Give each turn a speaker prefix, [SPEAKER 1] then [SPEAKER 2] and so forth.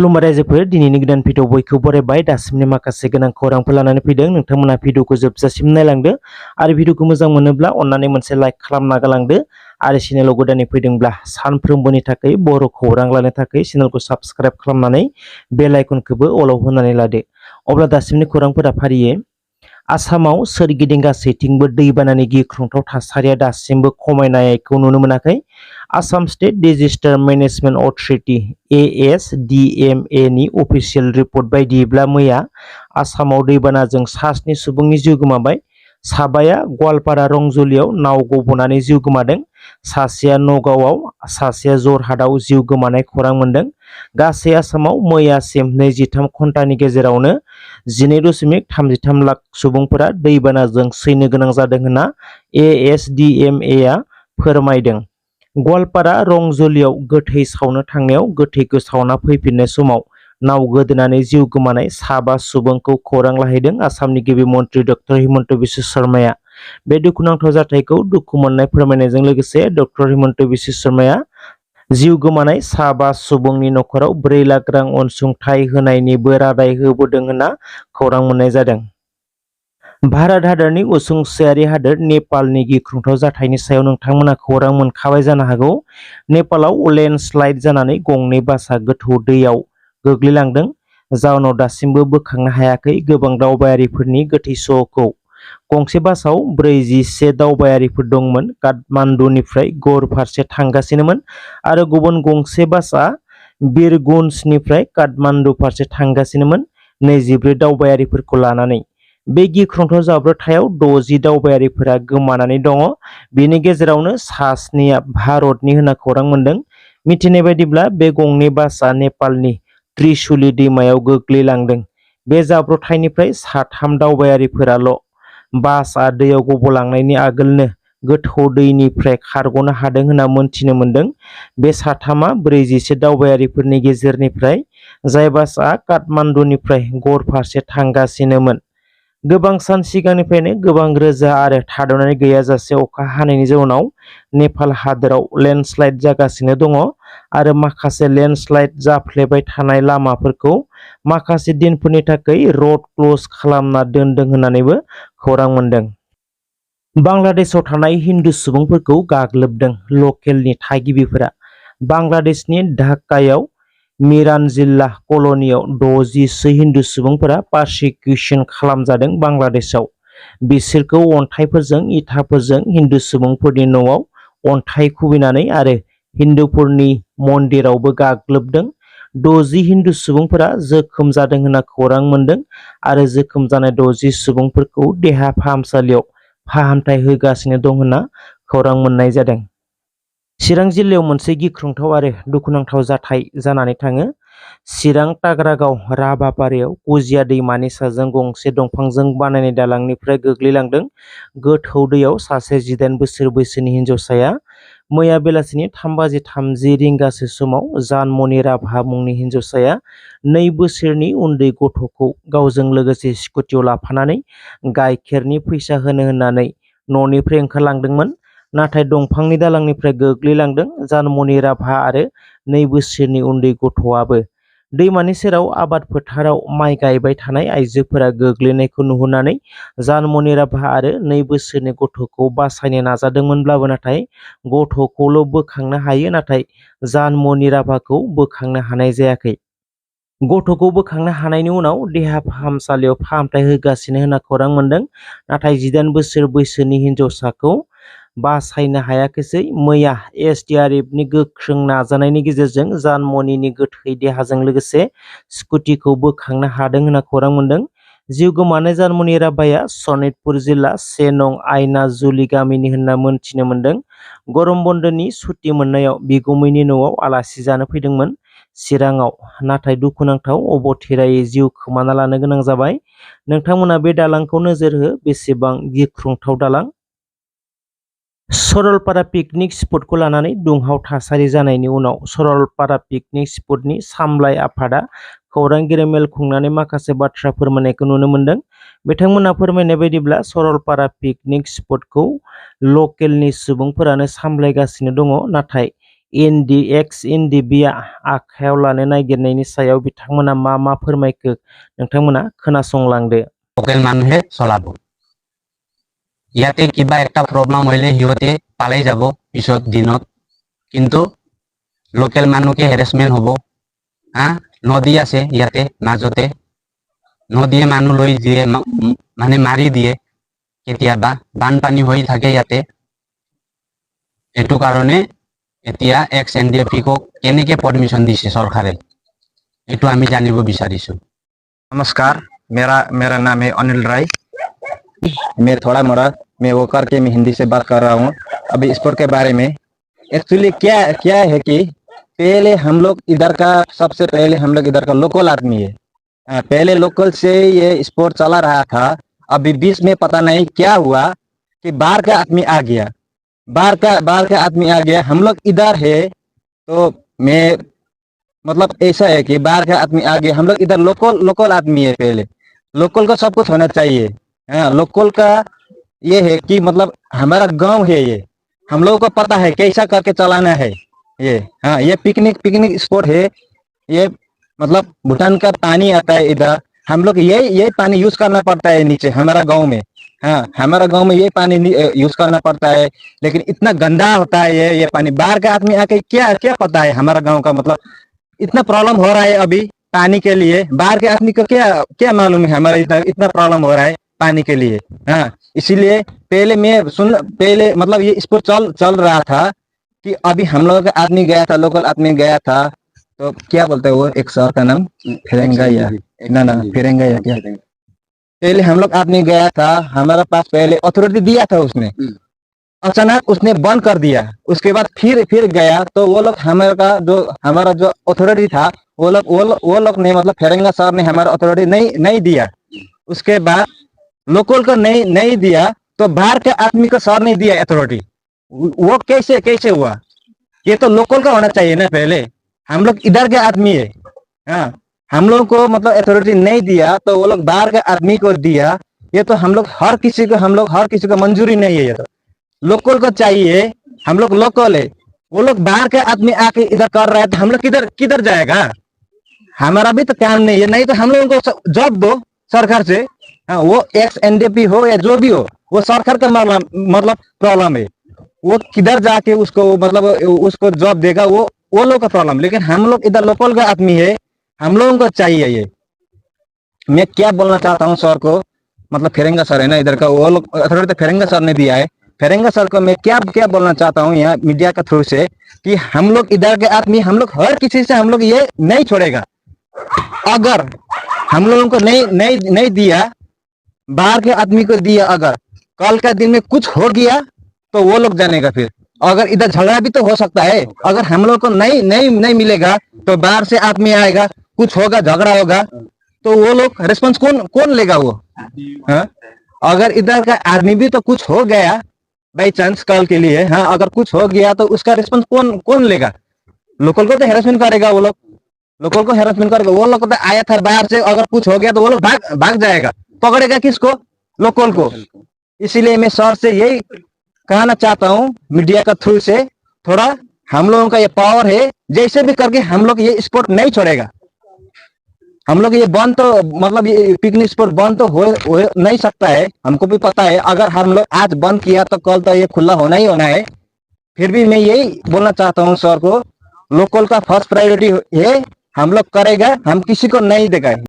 [SPEAKER 1] खुलुमबाय रायजोफोर, दिनैनि गोदान भिडिअ बयखौ बरायबाय। दासिमनि माखासे गोनां खौरांफोर लानानै फैदों। नोंथांमोना भिडिअखौ जोबजासिम नायलांदो आरो भिडिअखौ मोजां मोनोब्ला अन्नानै मोनसे लाइक खालामना गालांदो आरो चेनेलाव गोदानै फैदोंब्ला सानफ्रोमबोनि थाखाय बर' खौरां लानो थाखाय चेनेलखौ साबस्क्राइब खालामनानै बेल आइकनखौबो अलाव होनानै लादो। अब्ला दासिमनि खौरांफोरा फारियै आसामाव सोरगिदिं गासैथिंबो दैबानानि गिख्रंथाव थासारिया दासिमबो खमायनायखौ नुनो मोनाखै। Assam state disaster management authority ASDMA नि अफिसियेल रिपर्ट बायदिब्ला मैया आसामाव दैबानाजों 7 सुबुंनि जिउ गोमाबाय। साबाया गवालपारा रंजलियाव नाव गबनानै जिउ गोमादों। सासेया नगावआव, सासेया जरहाटआव जिउ गोमानाय खौरां मोनदों। गासै आसामाव मैयासिम 23 घन्टानि गेजेरावनो 12.33 लाख सुबुंफोरा दैबानाजों सैनो गोनां जादों होनना ASDMA आ फोरमायदों। गवालपारा रंजलियाव गोथै सावनो थांनायाव गोथैखौ सावना फैफिननाय समाव नाव गोदोनानै जिउ गोमानाय 5 सुबुंखौ खौरां लाहैदों आसामनि गिबि मन्त्रि डक्टर हिमन्त बिश्व शर्माया। बे दुखुनांथाव जाथायखौ दुखु मोननाय फोरमायनायजों लोगोसे डक्टर हिमन्त बिश्व शर्माया जिउ गोमानाय 5 सुबुंनि नखराव 4 लाख रां अनसुंथाइ होनायनिबो रादाय होबोदों होनना खौरां मोननाय जादों। भारत हादरनि उसुंसेयारि हादोर नेपालनि गिख्रंथाव जाथायनि सायाव नोंथांमोना खौरां मोनखाबाय जानो हागौ। नेपालाव लेन्डस्लाइड जानानै गंनै बासआ गोथौ दैयाव गोग्लैलांदों, जाउनाव दासिमबो बोखांनो हायाखै गोबां दावबायारिफोरनि गोथै सह'खौ। गंसे बासआव 41 दावबायारिफोर दंमोन, काठमान्डुनिफ्राय गौर फारसे थांगासिनोमोन आरो गुबुन गंसे बासआ बिरगुन्सनिफ्राय काठमान्डु फारसे थांगासिनोमोन 24 दावबायारिफोरखौ लानानै। बे गिख्रंथाव जाब्रबथायाव 60 दावबायारिफोरा गोमानानै दङ। बेनि गेजेरावनो 7 भारतनि होनना खौरां मोनदों। मिथिनाय बायदिब्ला बे गंनै बासआ नेपालनि त्रिशुली दैमायाव गोग्लैलांदों। बे जाब्रबथायनिफ्राय 3 दावबायारिफोराल' बासआ दैयाव गबलांनायनि आगोलनो गोथौ दैनिफ्राय खारग'नो हादों होनना मोनथिनो मोनदों। बे 3 41 दावबायारिफोरनि गेजेरनिफ्राय जाय बासआ काठमान्डुनिफ्राय गौर फारसे थांगासिनोमोन। गोबां सान सिगांनिफ्रायनो गोबां रोजा आरो थाद'नाय गैयाजासे अखा हानायनि जाउनाव नेपाल हादोराव लेन्डस्लाइड जागासिनो दङ आरो माखासे लेन्डस्लाइड जाफ्लेबाय थानाय लामाफोरखौ माखासे दिनफोरनि थाखाय र'ड क्ल'ज खालामना दोनदों होननानैबो खौरां मोनदों। बांलादेशआव थानाय हिन्दु सुबुंफोरखौ गाग्लोबदों लकेलनि थागिबिफोरा। बांलादेशनि ढाकायाव मिरान जिल्ला कल'नियाव 60 हिन्दु सुबुंफोरा पारसिकिउसन खालामजादों। बांलादेशआव बिसोरखौ अन्थाइफोरजों इटाफोरजों हिन्दु सुबुंफोरनि न'आव अन्थाइ खुबैनानै आरो हिन्दुफोरनि मन्दिरावबो गाग्लोबदों। 60 हिन्दु सुबुंफोरा जोखोम जादों होनना खौरां मोनदों आरो जोखोम जानाय 60 सुबुंफोरखौ देहा फाहामसालियाव फाहामथाय होगासिनो दं होनना खौरां मोननाय जादों। चिरां जिल्लायाव मोनसे गिख्रंथाव आरो दुखुनांथाव जाथाय जानानै थाङो। चिरां ताग्रागाव राभापारायाव कुजिया दैमानि साजों गंसे दंफांजों बानायनाय दालांनिफ्राय गोग्लैलांदों। गोथौ दैयाव सासे 18 बोसोर बैसोनि हिन्जावसाया मैया बेलासिनि 3:30 समाव जानमणि राभा मुंनि हिन्जावसाया 2 बोसोरनि उन्दै गथ'खौ गावजों लोगोसे स्कुटियाव लाफानानै गाइखेरनि फैसा होनो होननानै न'निफ्राय ओंखारलांदोंमोन, नाथाय दंफांनि दालांनिफ्राय गोग्लैलांदों। जानमणि राभा आरो 2 बोसोरनि उन्दै गथ'आबो दैमानि सेराव आबाद फोथाराव माइ गायबाय थानाय आइजोफोरा गोग्लैनायखौ नुहुरनानै जानमणि राभा आरो 2 बोसोरनि गथ'खौ बासायनो नाजादोंमोनब्लाबो नाथाय गथ'खौल' बोखांनो हायो, नाथाय जानमणि राभाखौ बोखांनो हानाय जायाखै। गथ'खौ बोखांनो हानायनि उनाव देहा फाहामसालियाव फाहामथाय होगासिनो होनना खौरां मोनदों, नाथाय 18 बोसोर बैसोनि हिन्जावसाखौ बासायनो हायाखैसै। मैया एसडीआरएफनि गोख्रों नाजानायनि गेजेरजों जानमणिनि गोथै देहाजों लोगोसे स्कुटिखौ बोखांनो हादों होनना खौरां मोनदों। जिउ गोमानाय जानमणि राभाया सनितपुर जिल्ला 1 नं आयनाजुलि गामिनि होनना मोनथिनो मोनदों। गरम बन्दनि सुटि मोननायाव बिगुमैनि न'आव आलासि जानो फैदोंमोन चिराङाव, नाथाय दुखुनांथाव अबथिरायै जिउ खोमाना लानो गोनां जाबाय। नोंथांमोना बे दालांखौ नोजोर हो, बेसेबां गिख्रंथाव दालां। सरलपारा पिकनिक स्पटखौ लानानै दुंहाव थासारि जानायनि उनाव सरलपारा पिकनिक स्पटनि सामलाय आफादा खौरांगिरि मेल खुंनानै माखासे बाथ्रा फोरमायनायखौ नुनो मोनदों। बिथांमोना फोरमायनाय बायदिब्ला सरलपारा पिकनिक स्पटखौ लकेलनि सुबुंफोरानो सामलायगासिनो दङ, नाथाय NDBआ आखायाव लानो नागिरनायनि सायाव बिथांमोना मा फोरमायखो नोंथांमोना खोनासंलांदो।
[SPEAKER 2] लोकेल मानुहे चलाब इयाते किबा एकटा प्रब्लेम हइले हिवते पाলাই যাব पिছত दिनत किन्तु लोकेल मानुके हेरेसमेन्ट हबो। नदी आछे इयाते মাজতে नदीए मानु লৈ দিয়ে মানে মাৰি দিয়ে কেতিয়াবা বানপানী হৈ থাকে ইয়াতে। एटू कारणे एतिया एक्स एनडीएफपी को केनेके परमिशन दिसे सरकारे एटू आमी जानिब बिचारिसु।
[SPEAKER 3] नमस्कार, मेरा नाम है अनिल राय। मैं थोड़ा मोड़ा मैं वो करके मैं हिंदी से बात कर रहा हूँ। अभी स्पोर्ट के बारे में एक्चुअली क्या है कि पहले हम लोग इधर का सबसे पहले हम लोग इधर का लोकल आदमी है। पहले लोकल से ये स्पोर्ट चला रहा था। अभी बीच में पता नहीं क्या हुआ कि बाहर का आदमी आ गया। बाहर का आदमी आ गया। हम लोग इधर है तो मैं मतलब ऐसा है कि बाहर का आदमी आ गया। हम लोग इधर लोकल आदमी है। पहले लोकल का सब कुछ होना चाहिए। लोकल का ये है कि मतलब हमारा गांव है ये, हम लोगों को पता है कैसा करके चलाना है ये। ये पिकनिक स्पॉट है ये। मतलब भूटान का पानी आता है इधर, हम लोग ये पानी यूज करना पड़ता है नीचे हमारा गांव में। हमारा गांव में ये पानी यूज करना पड़ता है, लेकिन इतना गंदा होता है ये पानी। बाहर का आदमी आके क्या पता है हमारा गांव का मतलब इतना प्रॉब्लम हो रहा है अभी पानी के लिए। बाहर के आदमी को क्या मालूम है हमारा इतना प्रॉब्लम हो रहा है पानी के लिए। इसीलिए पहले मतलब ये स्पोर्ट चल रहा था कि अभी हम लोग का आदमी गया था, लोकल आदमी गया था तो क्या बोलते हैं वो एक शहर का नाम फिरेंगा या क्या। पहले हम लोग आदमी गया था, हमारा पास पहले अथॉरिटी दिया था उसने, अचानक उसने बंद कर दिया। उसके बाद फिर गया तो वो लोग हमारा जो अथॉरिटी था वो लोग ने मतलब फेरेंगा सर ने हमारा अथॉरिटी नहीं दिया। उसके बाद लोकल को नहीं दिया तो बाहर के आदमी को सर नहीं दिया अथॉरिटी। वो कैसे हुआ? ये तो लोकल का होना चाहिए ना। पहले हम लोग इधर के आदमी है। हम लोग को मतलब अथॉरिटी नहीं दिया तो वो लोग बाहर के आदमी को दिया। ये तो हम लोग हर किसी को मंजूरी नहीं है। ये तो लोकल को चाहिए। हम लोग लोकल है, वो लोग बाहर के आदमी आके इधर कर रहे हैं तो हम लोग किधर जाएगा? हमारा भी तो काम नहीं है। नहीं तो हम लोगों को जॉब दो सरकार से। वो एक्स एनडीपी हो या जो भी हो, वो सरकार का मतलब प्रॉब्लम है। वो किधर जाके उसको जॉब देगा वो लोग का प्रॉब्लम। लेकिन हम लोग इधर लोकल का आदमी है, हम लोगों को चाहिए ये। मैं क्या बोलना चाहता हूँ सर को, मतलब फेरेंगा सर है ना इधर का, वो लोग अथॉरिटी फेरेंगा सर ने दिया है। फेरेंगा सर को मैं क्या बोलना चाहता हूँ यहाँ मीडिया के थ्रू से कि हम लोग इधर के आदमी, हम लोग हर किसी से हम लोग ये नहीं छोड़ेगा। अगर हम लोगों को नहीं दिया, बाहर के आदमी को दिया, अगर कल का दिन में कुछ हो गया तो वो लोग जानेगा। फिर अगर इधर झगड़ा भी तो हो सकता है। अगर हम लोग को नहीं मिलेगा तो बाहर से आदमी आएगा, कुछ होगा, झगड़ा होगा तो वो लोग रिस्पॉन्स कौन लेगा वो? अगर इधर का आदमी भी तो कुछ हो गया बाई चांस कल के लिए, अगर कुछ हो गया तो उसका रिस्पॉन्स कौन लेगा? लोकल को तो हेरासमेंट करेगा वो लोग। लोकल को हेरासमेंट करेगा वो लोग। तो आया था बाहर से, अगर कुछ हो गया तो वो लोग भाग जाएगा। पकड़ेगा किसको? लोकल को। इसीलिए मैं सर से यही कहना चाहता हूँ मीडिया का थ्रू से, थोड़ा हम लोगों का ये पावर है, जैसे भी करके हम लोग ये स्पोर्ट नहीं छोड़ेगा। हम लोग ये बंद तो मतलब ये पिकनिक स्पॉट बंद तो हो नहीं सकता है, हमको भी पता है। अगर हम लोग आज बंद किया तो कल तो ये खुला होना ही होना है। फिर भी मैं यही बोलना चाहता हूँ सर को, लोकल का फर्स्ट प्रायोरिटी है, हम लोग करेगा, हम किसी को नहीं देगा।